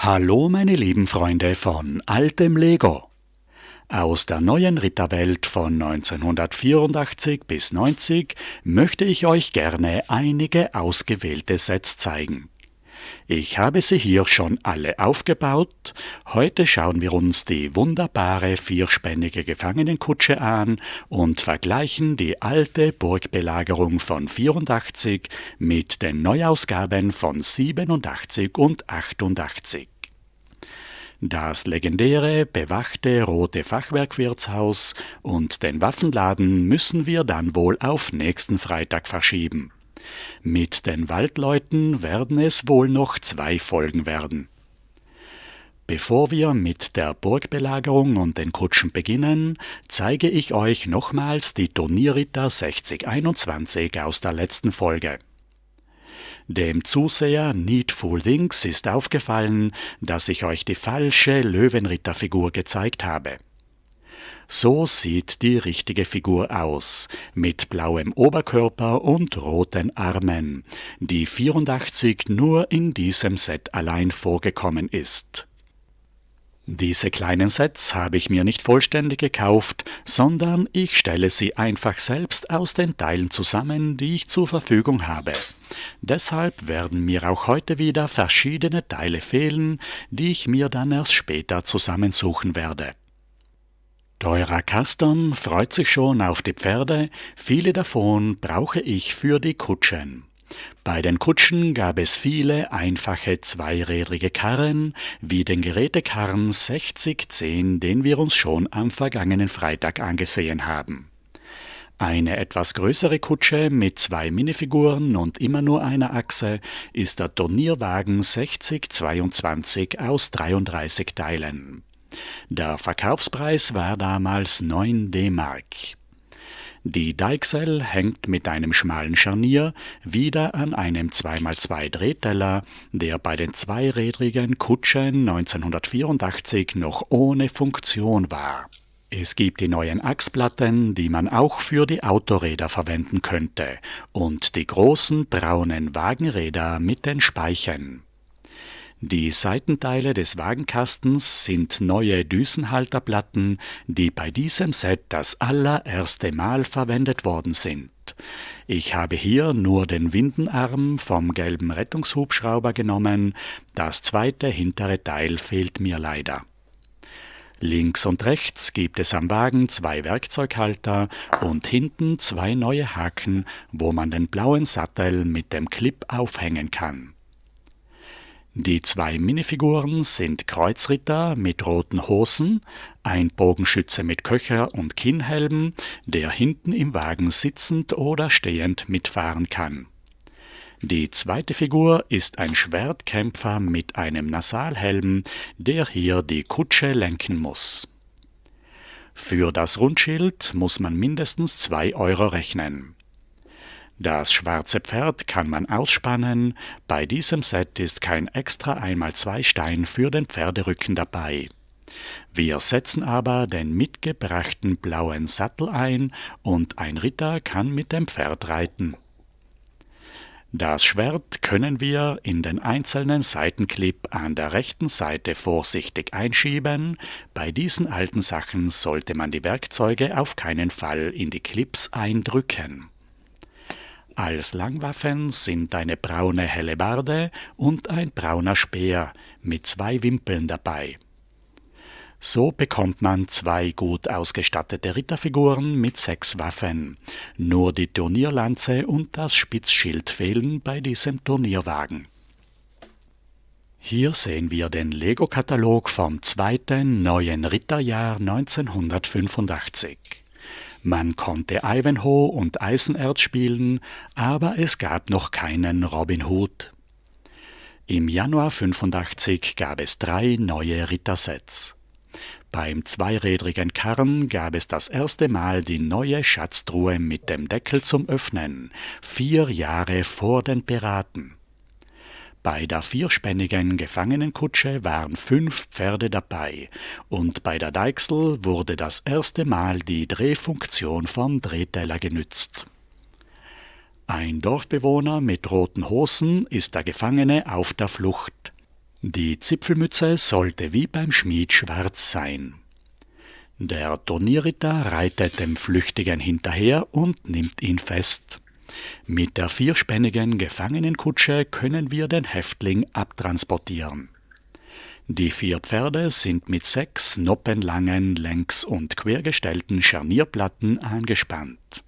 Hallo meine lieben Freunde von altem Lego. Aus der neuen Ritterwelt von 1984 bis 90 möchte ich euch gerne einige ausgewählte Sets zeigen. Ich habe sie hier schon alle aufgebaut. Heute schauen wir uns die wunderbare vierspännige Gefangenenkutsche an und vergleichen die alte Burgbelagerung von 84 mit den Neuausgaben von 87 und 88. Das legendäre, bewachte rote Fachwerkwirtshaus und den Waffenladen müssen wir dann wohl auf nächsten Freitag verschieben. Mit den Waldleuten werden es wohl noch 2 Folgen werden. Bevor wir mit der Burgbelagerung und den Kutschen beginnen, zeige ich euch nochmals die Turnierritter 6021 aus der letzten Folge. Dem Zuseher Needful Things ist aufgefallen, dass ich euch die falsche Löwenritterfigur gezeigt habe. So sieht die richtige Figur aus, mit blauem Oberkörper und roten Armen, die 84 nur in diesem Set allein vorgekommen ist. Diese kleinen Sets habe ich mir nicht vollständig gekauft, sondern ich stelle sie einfach selbst aus den Teilen zusammen, die ich zur Verfügung habe. Deshalb werden mir auch heute wieder verschiedene Teile fehlen, die ich mir dann erst später zusammensuchen werde. Teurer Custom freut sich schon auf die Pferde, viele davon brauche ich für die Kutschen. Bei den Kutschen gab es viele einfache zweirädrige Karren, wie den Gerätekarren 6010, den wir uns schon am vergangenen Freitag angesehen haben. Eine etwas größere Kutsche mit 2 Minifiguren und immer nur einer Achse ist der Turnierwagen 6022 aus 33 Teilen. Der Verkaufspreis war damals 9 D-Mark. Die Deichsel hängt mit einem schmalen Scharnier wieder an einem 2x2 Drehteller, der bei den zweirädrigen Kutschen 1984 noch ohne Funktion war. Es gibt die neuen Achsplatten, die man auch für die Autoräder verwenden könnte, und die großen braunen Wagenräder mit den Speichen. Die Seitenteile des Wagenkastens sind neue Düsenhalterplatten, die bei diesem Set das allererste Mal verwendet worden sind. Ich habe hier nur den Windenarm vom gelben Rettungshubschrauber genommen, das zweite hintere Teil fehlt mir leider. Links und rechts gibt es am Wagen 2 Werkzeughalter und hinten 2 neue Haken, wo man den blauen Sattel mit dem Clip aufhängen kann. Die 2 Minifiguren sind Kreuzritter mit roten Hosen, ein Bogenschütze mit Köcher und Kinnhelm, der hinten im Wagen sitzend oder stehend mitfahren kann. Die zweite Figur ist ein Schwertkämpfer mit einem Nasalhelm, der hier die Kutsche lenken muss. Für das Rundschild muss man mindestens 2 Euro rechnen. Das schwarze Pferd kann man ausspannen, bei diesem Set ist kein extra 1x2 Stein für den Pferderücken dabei. Wir setzen aber den mitgebrachten blauen Sattel ein und ein Ritter kann mit dem Pferd reiten. Das Schwert können wir in den einzelnen Seitenclip an der rechten Seite vorsichtig einschieben. Bei diesen alten Sachen sollte man die Werkzeuge auf keinen Fall in die Clips eindrücken. Als Langwaffen sind eine braune Hellebarde und ein brauner Speer mit 2 Wimpeln dabei. So bekommt man 2 gut ausgestattete Ritterfiguren mit 6 Waffen. Nur die Turnierlanze und das Spitzschild fehlen bei diesem Turnierwagen. Hier sehen wir den Lego-Katalog vom 2. neuen Ritterjahr 1985. Man konnte Ivanhoe und Eisenerz spielen, aber es gab noch keinen Robin Hood. Im Januar 85 gab es 3 neue Rittersets. Beim zweirädrigen Karren gab es das erste Mal die neue Schatztruhe mit dem Deckel zum Öffnen, 4 Jahre vor den Piraten. Bei der vierspännigen Gefangenenkutsche waren 5 Pferde dabei und bei der Deichsel wurde das erste Mal die Drehfunktion vom Drehteller genützt. Ein Dorfbewohner mit roten Hosen ist der Gefangene auf der Flucht. Die Zipfelmütze sollte wie beim Schmied schwarz sein. Der Turnierritter reitet dem Flüchtigen hinterher und nimmt ihn fest. Mit der vierspännigen Gefangenenkutsche können wir den Häftling abtransportieren. Die 4 Pferde sind mit 6 noppenlangen, längs- und quergestellten Scharnierplatten angespannt.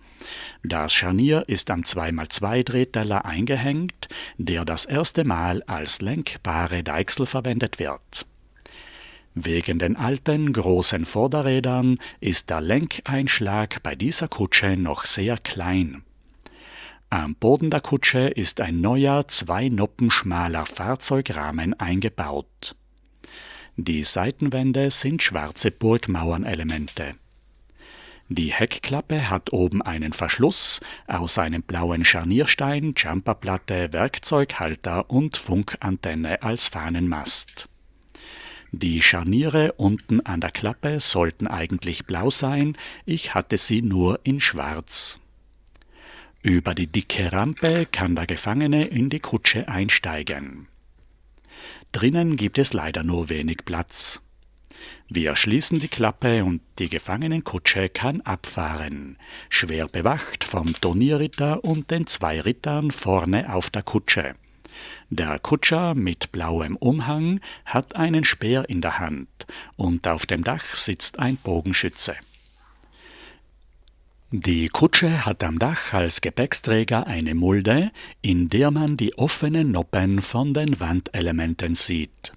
Das Scharnier ist am 2x2-Drehteller eingehängt, der das erste Mal als lenkbare Deichsel verwendet wird. Wegen den alten, großen Vorderrädern ist der Lenkeinschlag bei dieser Kutsche noch sehr klein. Am Boden der Kutsche ist ein neuer 2 Noppen schmaler Fahrzeugrahmen eingebaut. Die Seitenwände sind schwarze Burgmauernelemente. Die Heckklappe hat oben einen Verschluss aus einem blauen Scharnierstein, Jumperplatte, Werkzeughalter und Funkantenne als Fahnenmast. Die Scharniere unten an der Klappe sollten eigentlich blau sein, ich hatte sie nur in schwarz. Über die dicke Rampe kann der Gefangene in die Kutsche einsteigen. Drinnen gibt es leider nur wenig Platz. Wir schließen die Klappe und die Gefangenenkutsche kann abfahren, schwer bewacht vom Turnierritter und den 2 Rittern vorne auf der Kutsche. Der Kutscher mit blauem Umhang hat einen Speer in der Hand und auf dem Dach sitzt ein Bogenschütze. Die Kutsche hat am Dach als Gepäcksträger eine Mulde, in der man die offenen Noppen von den Wandelementen sieht.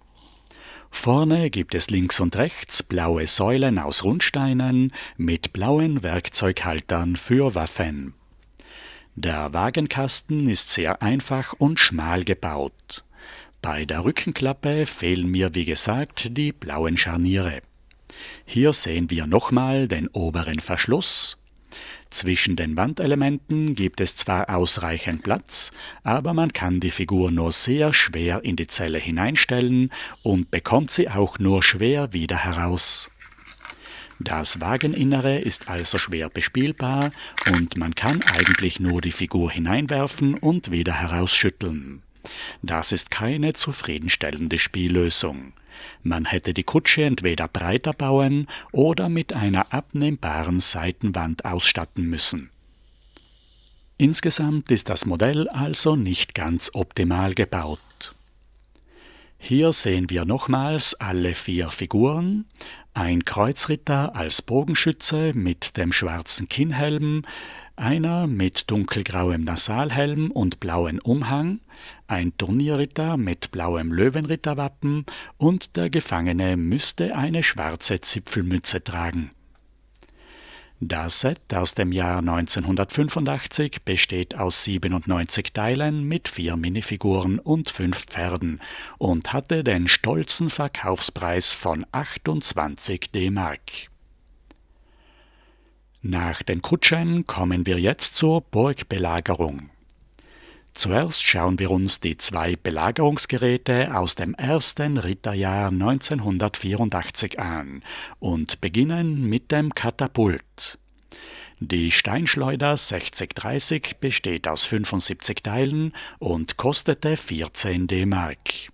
Vorne gibt es links und rechts blaue Säulen aus Rundsteinen mit blauen Werkzeughaltern für Waffen. Der Wagenkasten ist sehr einfach und schmal gebaut. Bei der Rückenklappe fehlen mir wie gesagt die blauen Scharniere. Hier sehen wir nochmal den oberen Verschluss. Zwischen den Wandelementen gibt es zwar ausreichend Platz, aber man kann die Figur nur sehr schwer in die Zelle hineinstellen und bekommt sie auch nur schwer wieder heraus. Das Wageninnere ist also schwer bespielbar und man kann eigentlich nur die Figur hineinwerfen und wieder herausschütteln. Das ist keine zufriedenstellende Spiellösung. Man hätte die Kutsche entweder breiter bauen oder mit einer abnehmbaren Seitenwand ausstatten müssen. Insgesamt ist das Modell also nicht ganz optimal gebaut. Hier sehen wir nochmals alle 4 Figuren, ein Kreuzritter als Bogenschütze mit dem schwarzen Kinnhelm, einer mit dunkelgrauem Nasalhelm und blauem Umhang, ein Turnierritter mit blauem Löwenritterwappen und der Gefangene müsste eine schwarze Zipfelmütze tragen. Das Set aus dem Jahr 1985 besteht aus 97 Teilen mit 4 Minifiguren und 5 Pferden und hatte den stolzen Verkaufspreis von 28 D-Mark. Nach den Kutschen kommen wir jetzt zur Burgbelagerung. Zuerst schauen wir uns die 2 Belagerungsgeräte aus dem ersten Ritterjahr 1984 an und beginnen mit dem Katapult. Die Steinschleuder 6030 besteht aus 75 Teilen und kostete 14 D-Mark.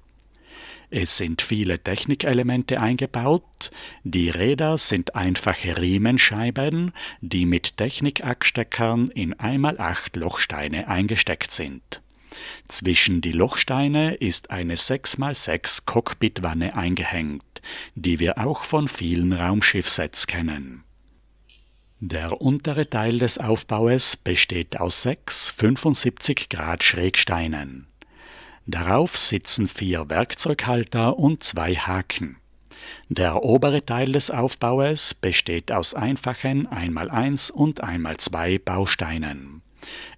Es sind viele Technikelemente eingebaut, die Räder sind einfache Riemenscheiben, die mit Technikachsteckern in 1x8 Lochsteine eingesteckt sind. Zwischen die Lochsteine ist eine 6x6 Cockpitwanne eingehängt, die wir auch von vielen Raumschiffsets kennen. Der untere Teil des Aufbaues besteht aus 6 75° Schrägsteinen. Darauf sitzen 4 Werkzeughalter und 2 Haken. Der obere Teil des Aufbaues besteht aus einfachen 1x1 und 1x2 Bausteinen.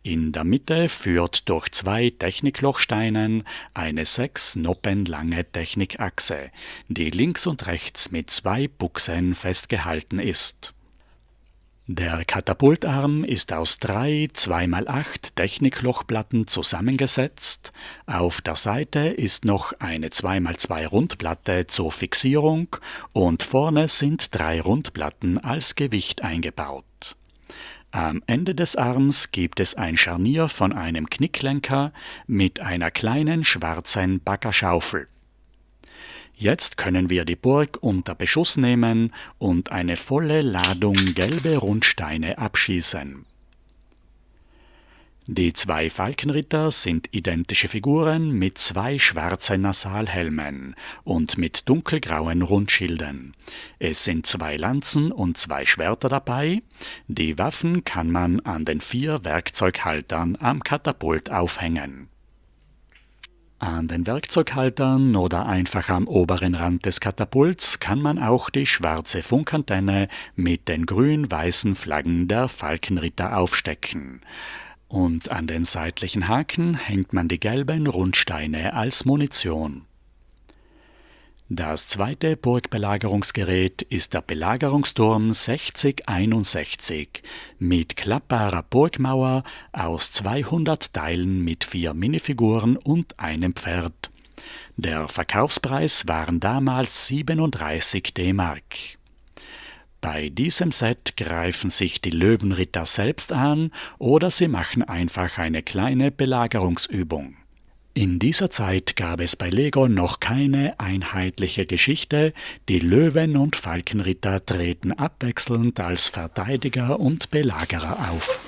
In der Mitte führt durch 2 Techniklochsteinen eine 6 Noppen lange Technikachse, die links und rechts mit 2 Buchsen festgehalten ist. Der Katapultarm ist aus 3 2x8 Techniklochplatten zusammengesetzt. Auf der Seite ist noch eine 2x2 Rundplatte zur Fixierung und vorne sind 3 Rundplatten als Gewicht eingebaut. Am Ende des Arms gibt es ein Scharnier von einem Knicklenker mit einer kleinen schwarzen Baggerschaufel. Jetzt können wir die Burg unter Beschuss nehmen und eine volle Ladung gelbe Rundsteine abschießen. Die 2 Falkenritter sind identische Figuren mit 2 schwarzen Nasalhelmen und mit dunkelgrauen Rundschilden. Es sind 2 Lanzen und 2 Schwerter dabei. Die Waffen kann man an den 4 Werkzeughaltern am Katapult aufhängen. An den Werkzeughaltern oder einfach am oberen Rand des Katapults kann man auch die schwarze Funkantenne mit den grün-weißen Flaggen der Falkenritter aufstecken. Und an den seitlichen Haken hängt man die gelben Rundsteine als Munition. Das zweite Burgbelagerungsgerät ist der Belagerungsturm 6061 mit klappbarer Burgmauer aus 200 Teilen mit 4 Minifiguren und einem Pferd. Der Verkaufspreis waren damals 37 D-Mark. Bei diesem Set greifen sich die Löwenritter selbst an oder sie machen einfach eine kleine Belagerungsübung. In dieser Zeit gab es bei Lego noch keine einheitliche Geschichte, die Löwen- und Falkenritter treten abwechselnd als Verteidiger und Belagerer auf.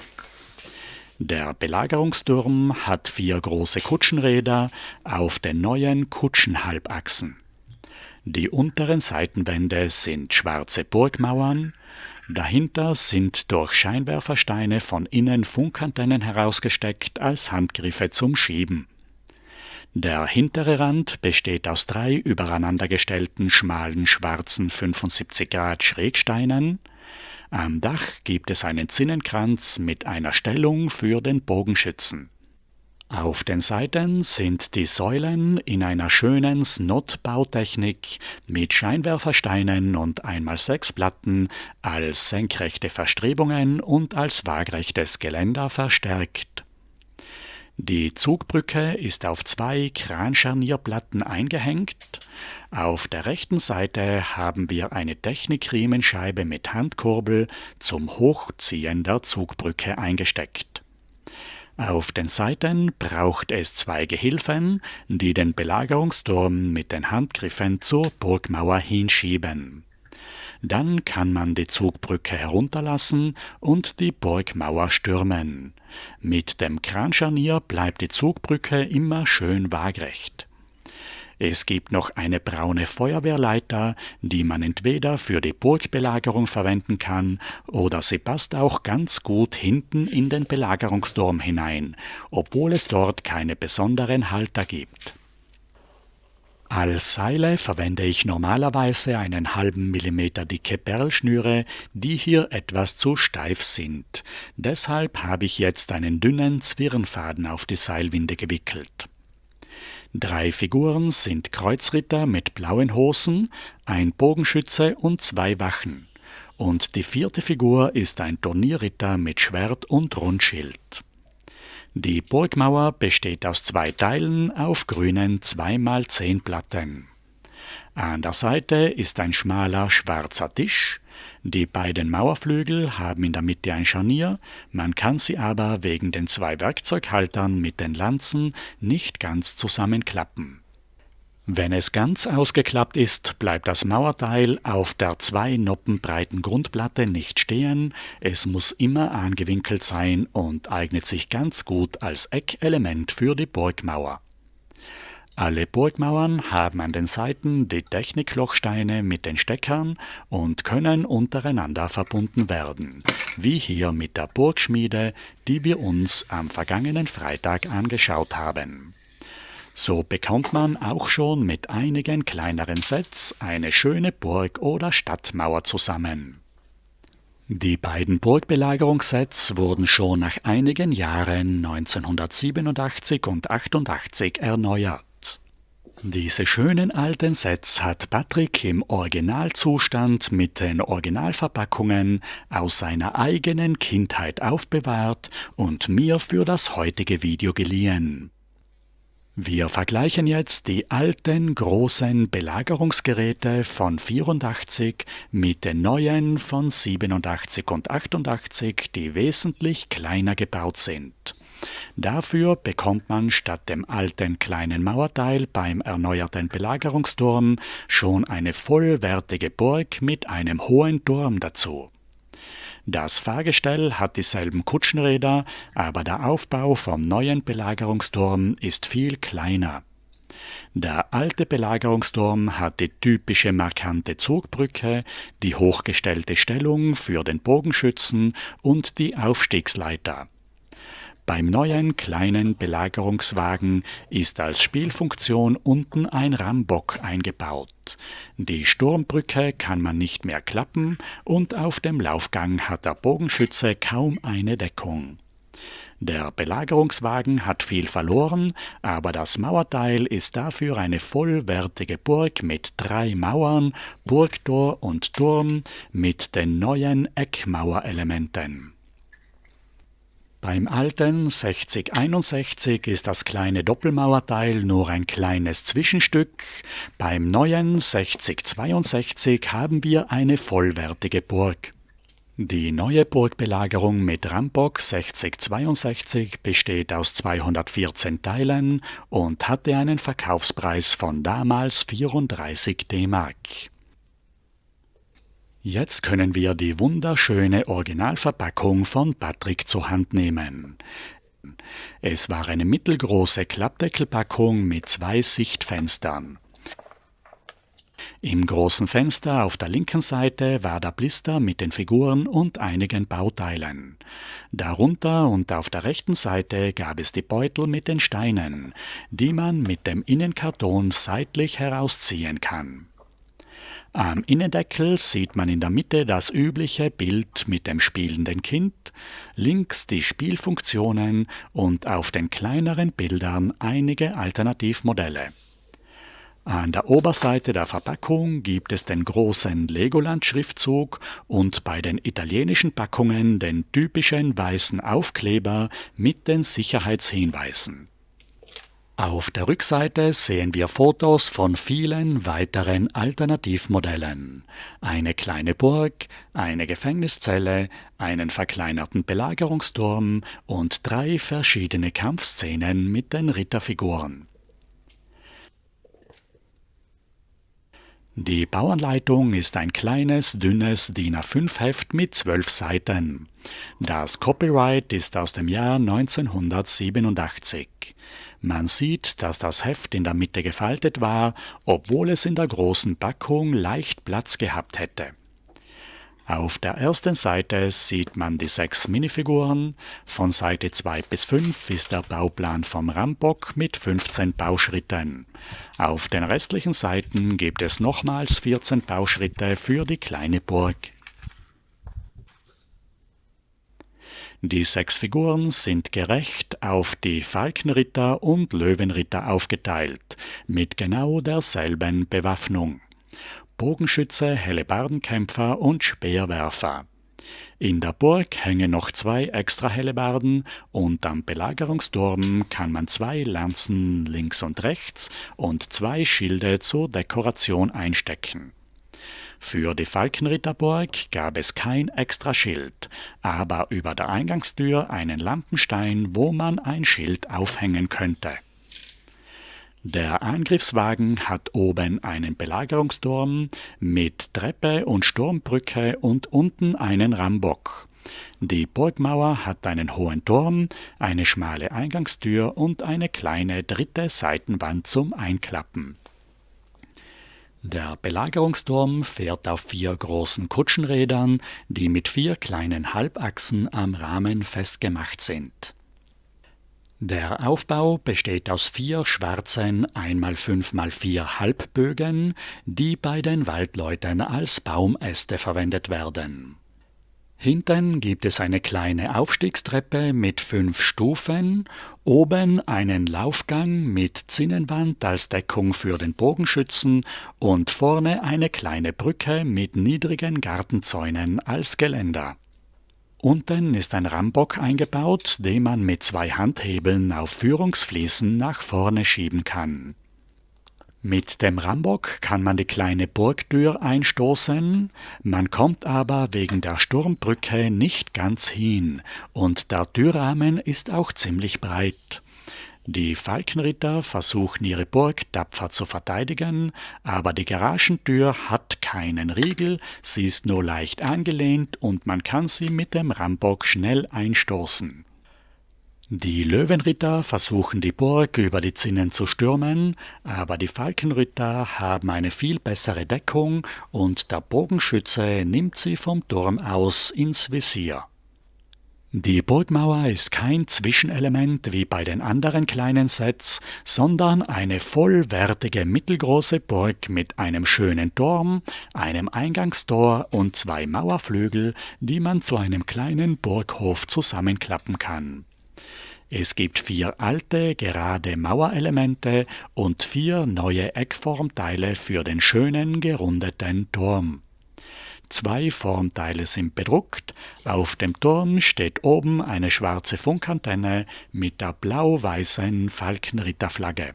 Der Belagerungsturm hat 4 große Kutschenräder auf den neuen Kutschenhalbachsen. Die unteren Seitenwände sind schwarze Burgmauern, dahinter sind durch Scheinwerfersteine von innen Funkantennen herausgesteckt als Handgriffe zum Schieben. Der hintere Rand besteht aus 3 übereinandergestellten schmalen schwarzen 75 Grad Schrägsteinen. Am Dach gibt es einen Zinnenkranz mit einer Stellung für den Bogenschützen. Auf den Seiten sind die Säulen in einer schönen Snot-Bautechnik mit Scheinwerfersteinen und 1x6 Platten als senkrechte Verstrebungen und als waagerechtes Geländer verstärkt. Die Zugbrücke ist auf 2 Kranscharnierplatten eingehängt. Auf der rechten Seite haben wir eine Technikriemenscheibe mit Handkurbel zum Hochziehen der Zugbrücke eingesteckt. Auf den Seiten braucht es 2 Gehilfen, die den Belagerungsturm mit den Handgriffen zur Burgmauer hinschieben. Dann kann man die Zugbrücke herunterlassen und die Burgmauer stürmen. Mit dem Kranscharnier bleibt die Zugbrücke immer schön waagrecht. Es gibt noch eine braune Feuerwehrleiter, die man entweder für die Burgbelagerung verwenden kann oder sie passt auch ganz gut hinten in den Belagerungsturm hinein, obwohl es dort keine besonderen Halter gibt. Als Seile verwende ich normalerweise einen halben Millimeter dicke Perlschnüre, die hier etwas zu steif sind. Deshalb habe ich jetzt einen dünnen Zwirnfaden auf die Seilwinde gewickelt. 3 Figuren sind Kreuzritter mit blauen Hosen, ein Bogenschütze und 2 Wachen. Und die 4. Figur ist ein Turnierritter mit Schwert und Rundschild. Die Burgmauer besteht aus 2 Teilen auf grünen 2x10 Platten. An der Seite ist ein schmaler schwarzer Tisch. Die beiden Mauerflügel haben in der Mitte ein Scharnier, man kann sie aber wegen den 2 Werkzeughaltern mit den Lanzen nicht ganz zusammenklappen. Wenn es ganz ausgeklappt ist, bleibt das Mauerteil auf der 2 Noppen breiten Grundplatte nicht stehen, es muss immer angewinkelt sein und eignet sich ganz gut als Eckelement für die Burgmauer. Alle Burgmauern haben an den Seiten die Techniklochsteine mit den Steckern und können untereinander verbunden werden, wie hier mit der Burgschmiede, die wir uns am vergangenen Freitag angeschaut haben. So bekommt man auch schon mit einigen kleineren Sets eine schöne Burg- oder Stadtmauer zusammen. Die beiden Burgbelagerungssets wurden schon nach einigen Jahren 1987 und 88 erneuert. Diese schönen alten Sets hat Patrick im Originalzustand mit den Originalverpackungen aus seiner eigenen Kindheit aufbewahrt und mir für das heutige Video geliehen. Wir vergleichen jetzt die alten großen Belagerungsgeräte von 84 mit den neuen von 87 und 88, die wesentlich kleiner gebaut sind. Dafür bekommt man statt dem alten kleinen Mauerteil beim erneuerten Belagerungsturm schon eine vollwertige Burg mit einem hohen Turm dazu. Das Fahrgestell hat dieselben Kutschenräder, aber der Aufbau vom neuen Belagerungsturm ist viel kleiner. Der alte Belagerungsturm hat die typische markante Zugbrücke, die hochgestellte Stellung für den Bogenschützen und die Aufstiegsleiter. Beim neuen kleinen Belagerungswagen ist als Spielfunktion unten ein Rambock eingebaut. Die Sturmbrücke kann man nicht mehr klappen und auf dem Laufgang hat der Bogenschütze kaum eine Deckung. Der Belagerungswagen hat viel verloren, aber das Mauerteil ist dafür eine vollwertige Burg mit 3 Mauern, Burgtor und Turm mit den neuen Eckmauerelementen. Beim alten 6061 ist das kleine Doppelmauerteil nur ein kleines Zwischenstück, beim neuen 6062 haben wir eine vollwertige Burg. Die neue Burgbelagerung mit Rambock 6062 besteht aus 214 Teilen und hatte einen Verkaufspreis von damals 34 D-Mark. Jetzt können wir die wunderschöne Originalverpackung von Patrick zur Hand nehmen. Es war eine mittelgroße Klappdeckelpackung mit 2 Sichtfenstern. Im großen Fenster auf der linken Seite war der Blister mit den Figuren und einigen Bauteilen. Darunter und auf der rechten Seite gab es die Beutel mit den Steinen, die man mit dem Innenkarton seitlich herausziehen kann. Am Innendeckel sieht man in der Mitte das übliche Bild mit dem spielenden Kind, links die Spielfunktionen und auf den kleineren Bildern einige Alternativmodelle. An der Oberseite der Verpackung gibt es den großen Legoland-Schriftzug und bei den italienischen Packungen den typischen weißen Aufkleber mit den Sicherheitshinweisen. Auf der Rückseite sehen wir Fotos von vielen weiteren Alternativmodellen. Eine kleine Burg, eine Gefängniszelle, einen verkleinerten Belagerungsturm und 3 verschiedene Kampfszenen mit den Ritterfiguren. Die Bauanleitung ist ein kleines, dünnes DIN A5-Heft mit 12 Seiten. Das Copyright ist aus dem Jahr 1987. Man sieht, dass das Heft in der Mitte gefaltet war, obwohl es in der großen Packung leicht Platz gehabt hätte. Auf der ersten Seite sieht man die 6 Minifiguren, von Seite 2 bis 5 ist der Bauplan vom Rambock mit 15 Bauschritten. Auf den restlichen Seiten gibt es nochmals 14 Bauschritte für die kleine Burg. Die 6 Figuren sind gerecht auf die Falkenritter und Löwenritter aufgeteilt, mit genau derselben Bewaffnung. Bogenschütze, Hellebardenkämpfer und Speerwerfer. In der Burg hängen noch 2 extra Hellebarden und am Belagerungsturm kann man 2 Lanzen links und rechts und 2 Schilde zur Dekoration einstecken. Für die Falkenritterburg gab es kein extra Schild, aber über der Eingangstür einen Lampenstein, wo man ein Schild aufhängen könnte. Der Angriffswagen hat oben einen Belagerungsturm mit Treppe und Sturmbrücke und unten einen Rambock. Die Burgmauer hat einen hohen Turm, eine schmale Eingangstür und eine kleine dritte Seitenwand zum Einklappen. Der Belagerungsturm fährt auf 4 großen Kutschenrädern, die mit 4 kleinen Halbachsen am Rahmen festgemacht sind. Der Aufbau besteht aus 4 schwarzen 1x5x4 Halbbögen, die bei den Waldleuten als Baumäste verwendet werden. Hinten gibt es eine kleine Aufstiegstreppe mit 5 Stufen, oben einen Laufgang mit Zinnenwand als Deckung für den Bogenschützen und vorne eine kleine Brücke mit niedrigen Gartenzäunen als Geländer. Unten ist ein Rambock eingebaut, den man mit 2 Handhebeln auf Führungsfliesen nach vorne schieben kann. Mit dem Rambock kann man die kleine Burgtür einstoßen, man kommt aber wegen der Sturmbrücke nicht ganz hin und der Türrahmen ist auch ziemlich breit. Die Falkenritter versuchen ihre Burg tapfer zu verteidigen, aber die Garagentür hat keinen Riegel, sie ist nur leicht angelehnt und man kann sie mit dem Rambock schnell einstoßen. Die Löwenritter versuchen die Burg über die Zinnen zu stürmen, aber die Falkenritter haben eine viel bessere Deckung und der Bogenschütze nimmt sie vom Turm aus ins Visier. Die Burgmauer ist kein Zwischenelement wie bei den anderen kleinen Sets, sondern eine vollwertige mittelgroße Burg mit einem schönen Turm, einem Eingangstor und 2 Mauerflügel, die man zu einem kleinen Burghof zusammenklappen kann. Es gibt 4 alte, gerade Mauerelemente und 4 neue Eckformteile für den schönen, gerundeten Turm. 2 Formteile sind bedruckt, auf dem Turm steht oben eine schwarze Funkantenne mit der blau-weißen Falkenritterflagge.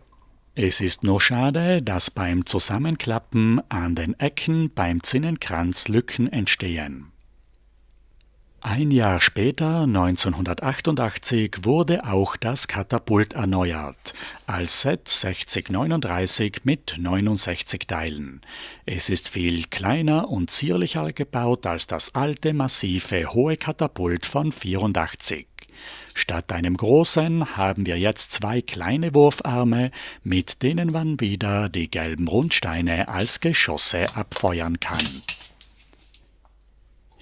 Es ist nur schade, dass beim Zusammenklappen an den Ecken beim Zinnenkranz Lücken entstehen. Ein Jahr später, 1988, wurde auch das Katapult erneuert, als Set 6039 mit 69 Teilen. Es ist viel kleiner und zierlicher gebaut als das alte, massive, hohe Katapult von 84. Statt einem großen haben wir jetzt 2 kleine Wurfarme, mit denen man wieder die gelben Rundsteine als Geschosse abfeuern kann.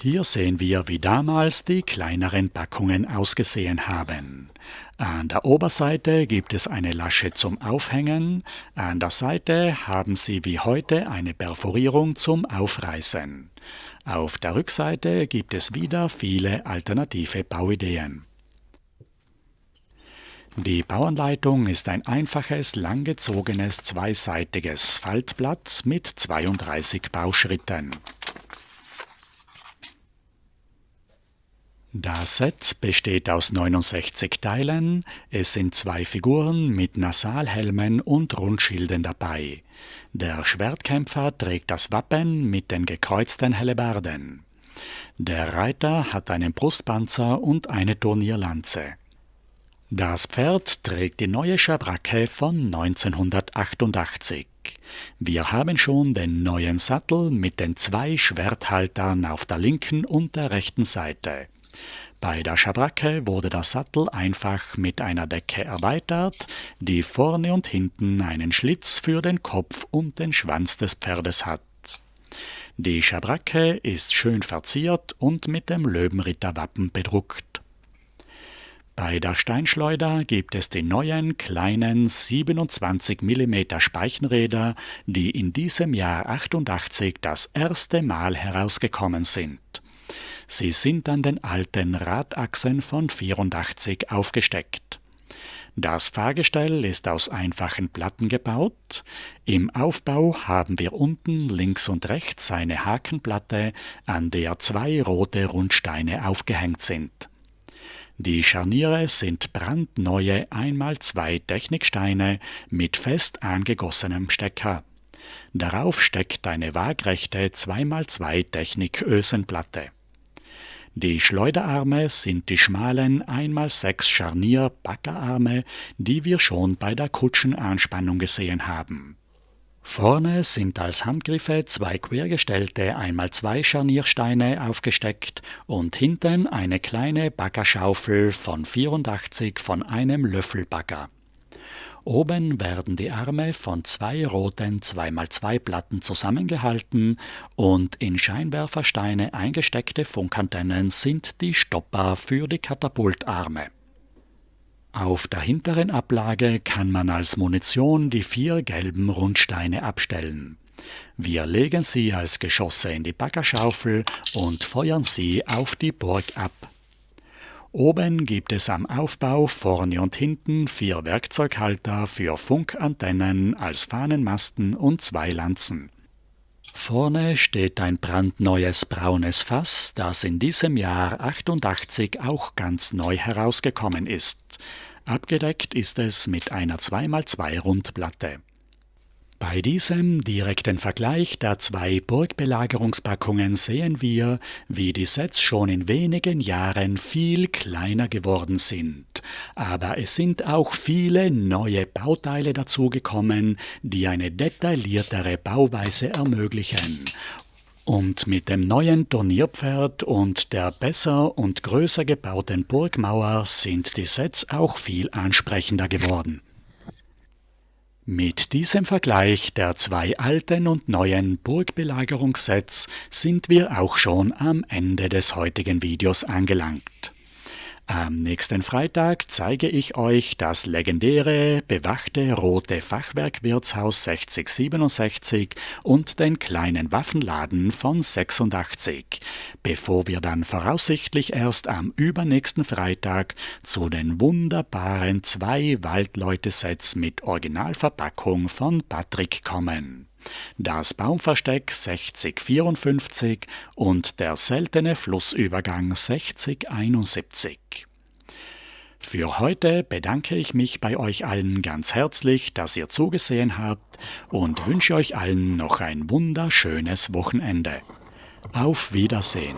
Hier sehen wir, wie damals die kleineren Packungen ausgesehen haben. An der Oberseite gibt es eine Lasche zum Aufhängen, an der Seite haben sie wie heute eine Perforierung zum Aufreißen. Auf der Rückseite gibt es wieder viele alternative Bauideen. Die Bauanleitung ist ein einfaches, langgezogenes, zweiseitiges Faltblatt mit 32 Bauschritten. Das Set besteht aus 69 Teilen, es sind 2 Figuren mit Nasalhelmen und Rundschilden dabei. Der Schwertkämpfer trägt das Wappen mit den gekreuzten Hellebarden. Der Reiter hat einen Brustpanzer und eine Turnierlanze. Das Pferd trägt die neue Schabracke von 1988. Wir haben schon den neuen Sattel mit den 2 Schwerthaltern auf der linken und der rechten Seite. Bei der Schabracke wurde der Sattel einfach mit einer Decke erweitert, die vorne und hinten einen Schlitz für den Kopf und den Schwanz des Pferdes hat. Die Schabracke ist schön verziert und mit dem Löwenritterwappen bedruckt. Bei der Steinschleuder gibt es die neuen kleinen 27 mm Speichenräder, die in diesem Jahr 88 das erste Mal herausgekommen sind. Sie sind an den alten Radachsen von 84 aufgesteckt. Das Fahrgestell ist aus einfachen Platten gebaut. Im Aufbau haben wir unten links und rechts eine Hakenplatte, an der 2 rote Rundsteine aufgehängt sind. Die Scharniere sind brandneue 1x2 Techniksteine mit fest angegossenem Stecker. Darauf steckt eine waagrechte 2x2 Technikösenplatte. Die Schleuderarme sind die schmalen 1x6 Scharnier-Backerarme, die wir schon bei der Kutschenanspannung gesehen haben. Vorne sind als Handgriffe 2 quergestellte 1x2 Scharniersteine aufgesteckt und hinten eine kleine Baggerschaufel von 84 von einem Löffelbagger. Oben werden die Arme von 2 roten 2x2 Platten zusammengehalten und in Scheinwerfersteine eingesteckte Funkantennen sind die Stopper für die Katapultarme. Auf der hinteren Ablage kann man als Munition die 4 gelben Rundsteine abstellen. Wir legen sie als Geschosse in die Baggerschaufel und feuern sie auf die Burg ab. Oben gibt es am Aufbau vorne und hinten 4 Werkzeughalter für Funkantennen als Fahnenmasten und 2 Lanzen. Vorne steht ein brandneues braunes Fass, das in diesem Jahr 88 auch ganz neu herausgekommen ist. Abgedeckt ist es mit einer 2x2 Rundplatte. Bei diesem direkten Vergleich der zwei Burgbelagerungspackungen sehen wir, wie die Sets schon in wenigen Jahren viel kleiner geworden sind. Aber es sind auch viele neue Bauteile dazugekommen, die eine detailliertere Bauweise ermöglichen. Und mit dem neuen Turnierpferd und der besser und größer gebauten Burgmauer sind die Sets auch viel ansprechender geworden. Mit diesem Vergleich der zwei alten und neuen Burgbelagerungssets sind wir auch schon am Ende des heutigen Videos angelangt. Am nächsten Freitag zeige ich euch das legendäre, bewachte rote Fachwerkwirtshaus 6067 und den kleinen Waffenladen von 86, bevor wir dann voraussichtlich erst am übernächsten Freitag zu den wunderbaren zwei Waldleute-Sets mit Originalverpackung von Patrick kommen. Das Baumversteck 6054 und der seltene Flussübergang 6071. Für heute bedanke ich mich bei euch allen ganz herzlich, dass ihr zugesehen habt und wünsche euch allen noch ein wunderschönes Wochenende. Auf Wiedersehen!